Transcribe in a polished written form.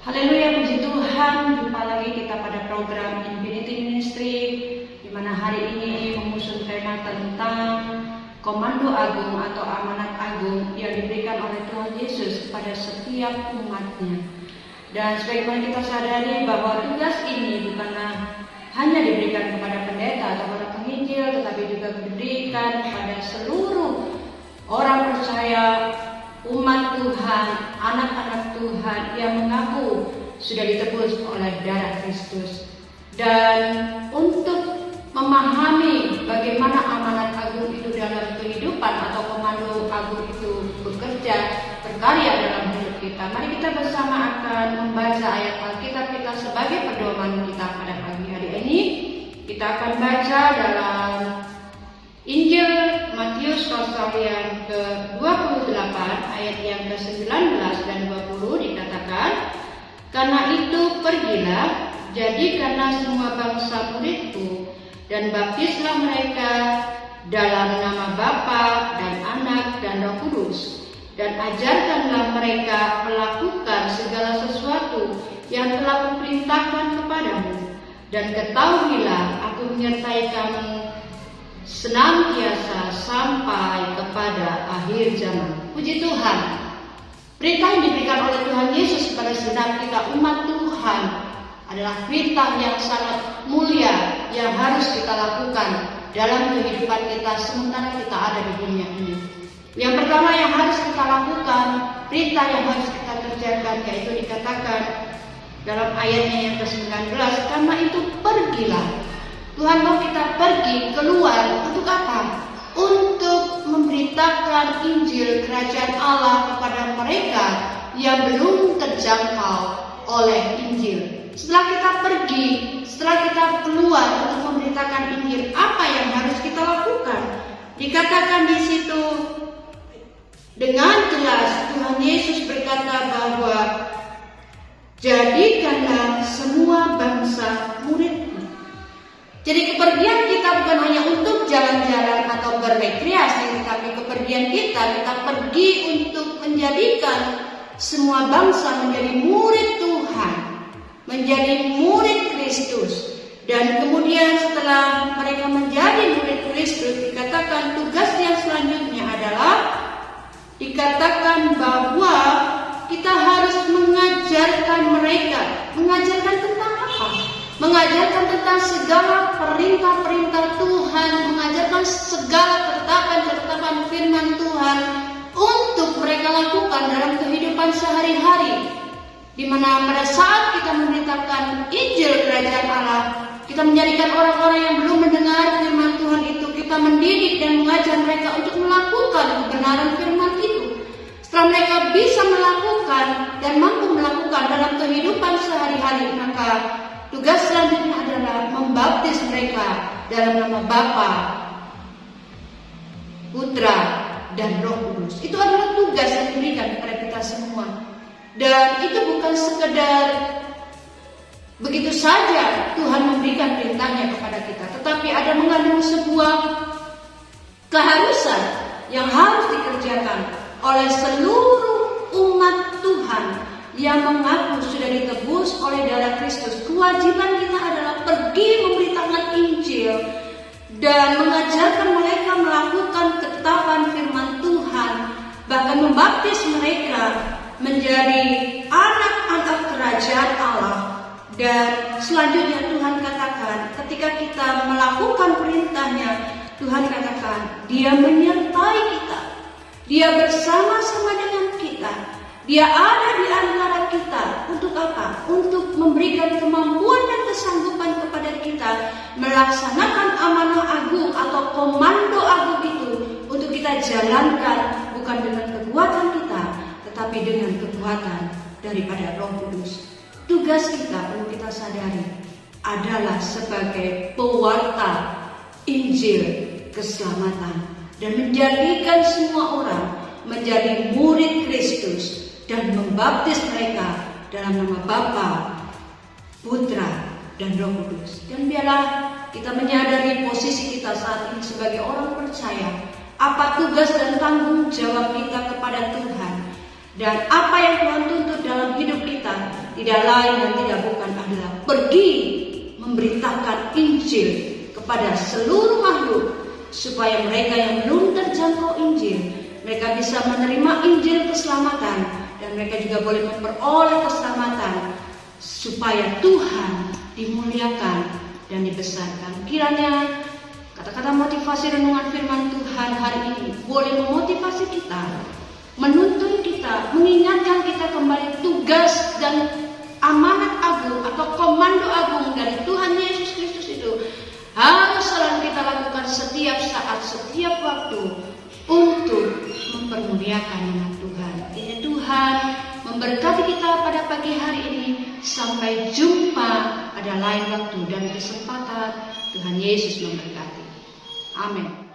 Haleluya, puji Tuhan. Jumpa lagi kita pada program Infinity Ministry, di mana hari ini mengusung tema tentang komando agung atau amanat agung yang diberikan oleh Tuhan Yesus kepada setiap umatnya. Dan sebagaimana kita sadari bahwa tugas ini bukanlah hanya diberikan kepada pendeta atau para penginjil, tetapi juga diberikan kepada seluruh orang percaya, umat Tuhan, anak-anak Tuhan yang mengaku sudah ditebus oleh darah Kristus. Dan untuk memahami bagaimana amanat agung itu dalam kehidupan atau komando agung itu bekerja, berkarya dalam hidup kita, mari kita bersama akan membaca ayat Alkitab kita sebagai pedoman kita pada pagi hari ini. Kita akan baca dalam Injil Matius pasal yang ke-28 ayat yang ke-19 dan 20 dikatakan, "Karena itu pergilah, jadikanlah semua bangsa muridku, dan baptislah mereka dalam nama Bapa dan Anak dan Roh Kudus, dan ajarkanlah mereka melakukan segala sesuatu yang telah kuperintahkan kepadamu, dan ketahuilah aku menyertai kamu senantiasa sampai kepada akhir zaman." Puji Tuhan. Perintah yang diberikan oleh Tuhan Yesus kepada segenap kita umat Tuhan adalah perintah yang sangat mulia yang harus kita lakukan dalam kehidupan kita sementara kita ada di dunia ini. Yang pertama yang harus kita lakukan, perintah yang harus kita kerjakan, yaitu dikatakan dalam ayatnya yang ke-19, "Karena itu pergilah." Tuhan mau kita pergi keluar untuk apa? Untuk memberitakan Injil Kerajaan Allah kepada mereka yang belum terjangkau oleh Injil. Setelah kita pergi, setelah kita keluar untuk memberitakan Injil, apa yang harus kita lakukan? Dikatakan di situ dengan jelas Tuhan Yesus berkata bahwa jadikanlah semua bangsa muridku. Jadi kepergian kita bukan hanya untuk jalan-jalan atau berrekreasi, tetapi kepergian kita pergi untuk menjadikan semua bangsa menjadi murid Tuhan, menjadi murid Kristus. Dan kemudian setelah mereka menjadi murid Kristus, dikatakan tugas yang selanjutnya adalah dikatakan bahwa kita harus mengajarkan mereka. Mengajarkan tentang apa? Mengajarkan tentang segala perintah-perintah Tuhan, mengajarkan segala ketetapan-ketetapan firman Tuhan untuk mereka lakukan dalam kehidupan sehari-hari. Di mana pada saat kita memberitakan Injil Kerajaan Allah, kita menjadikan orang-orang yang belum mendengar firman Tuhan itu, kita mendidik dan mengajar mereka untuk melakukan kebenaran firman itu. Setelah mereka bisa melakukan dan mampu melakukan dalam kehidupan sehari-hari, maka tugas selanjutnya adalah membaptis mereka dalam nama Bapa, Putra, dan Roh Kudus. Itu adalah tugas yang diberikan kepada kita semua. Dan itu bukan sekedar begitu saja Tuhan memberikan perintahnya kepada kita, tetapi ada mengandung sebuah keharusan yang harus dikerjakan oleh seluruh umat Tuhan yang mengaku sudah ditebus oleh darah Kristus. Kewajiban kita adalah pergi memberitakan Injil dan mengajarkan mereka melakukan ketetapan firman Tuhan, bahkan membaptis mereka menjadi anak-anak kerajaan Allah. Dan selanjutnya Tuhan katakan, ketika kita melakukan perintahnya, Tuhan katakan Dia menyertai kita, Dia bersama-sama dengan kita, Dia ada di antara kita. Untuk apa? Untuk memberikan kemampuan dan kesanggupan kepada kita melaksanakan amanah agung atau komando agung itu untuk kita jalankan bukan dengan kekuatan kita, tetapi dengan kekuatan daripada Roh Kudus. Tugas kita perlu kita sadari adalah sebagai pewarta Injil keselamatan dan menjadikan semua orang menjadi murid Kristus dan membaptis mereka dalam nama Bapa, Putra, dan Roh Kudus. Dan biarlah kita menyadari posisi kita saat ini sebagai orang percaya, apa tugas dan tanggung jawab kita kepada Tuhan. Dan apa yang Tuhan tuntut dalam hidup kita tidak lain dan tidak bukan adalah pergi memberitakan Injil kepada seluruh makhluk, supaya mereka yang belum terjangkau Injil, mereka bisa menerima Injil keselamatan, dan mereka juga boleh memperoleh keselamatan, supaya Tuhan dimuliakan dan dibesarkan. Kiranya kata-kata motivasi renungan firman Tuhan hari ini boleh memotivasi kita, menuntun kita, mengingatkan kita kembali tugas dan amanat agung atau komando agung dari Tuhan Yesus Kristus itu harus selalu kita lakukan setiap saat, setiap waktu untuk mempermuliakan nama Tuhan. Ini Tuhan memberkati kita pada pagi hari ini. Sampai jumpa pada lain waktu dan kesempatan. Tuhan Yesus memberkati. Amin.